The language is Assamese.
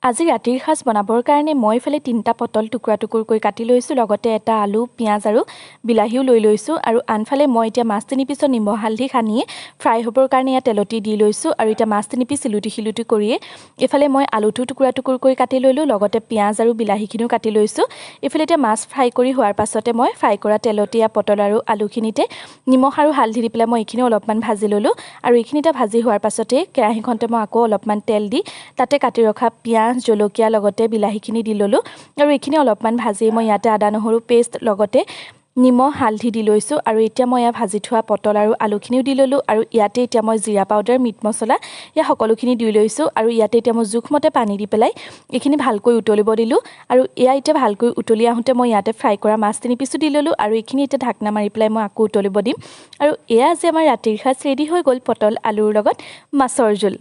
আজি ৰাতিৰ সাজ বনাবৰ কাৰণে মই ইফালে 3টা পটল টুকুৰা টুকুৰকৈ কাটি লৈছোঁ, লগতে এটা আলু, পিঁয়াজ আৰু বিলাহীও লৈ লৈছোঁ। আৰু আনফালে মই এতিয়া মাছখিনি পিছত নিমখ হালধি সানি ফ্ৰাই হ'বৰ কাৰণে ইয়াত তেলতি দি লৈছোঁ। আৰু এতিয়া মাছখিনি শিলুটি শিলুটি কৰিয়ে এইফালে মই আলুটো টুকুৰা টুকুৰকৈ কাটি লৈলোঁ, লগতে পিঁয়াজ আৰু বিলাহীখিনিও কাটি লৈছোঁ। এইফালে এতিয়া মাছ ফ্ৰাই কৰি হোৱাৰ পাছতে মই ফ্ৰাই কৰা তেলতীয়া পটল আৰু আলুখিনিতে নিমখ আৰু হালধি দি পেলাই মই এইখিনি অলপমান ভাজি ল'লোঁ। আৰু এইখিনিতে ভাজি হোৱাৰ পাছতে কেৰাহীখনতে মই আকৌ অলপমান তেল দি তাতে কাটি ৰখা পিঁয়াজ, জলকীয়া লগতে বিলাহীখিনি দি ল'লোঁ। আৰু এইখিনি অলপমান ভাজি মই ইয়াতে আদা নহৰু পেষ্ট লগতে নিমখ হালধি দি লৈছোঁ। আৰু এতিয়া মই ইয়াত ভাজি থোৱা পটল আৰু আলুখিনিও দি ল'লোঁ। আৰু ইয়াতে এতিয়া মই জিৰা পাউডাৰ, মিট মছলা ইয়াত সকলোখিনি দি লৈছোঁ। আৰু ইয়াতে এতিয়া মই জোখমতে পানী দি পেলাই এইখিনি ভালকৈ উতলিব দিলোঁ। আৰু এয়া এতিয়া ভালকৈ উতলি আহোঁতে মই ইয়াতে ফ্ৰাই কৰা মাছখিনি পিছো দি ল'লোঁ। আৰু এইখিনি এতিয়া ঢাকনা মাৰি পেলাই মই আকৌ উতলিব দিম। আৰু এয়া যে আমাৰ ৰাতিৰ সাজ ৰেডি হৈ গ'ল, পটল আলুৰ লগত মাছৰ জোল।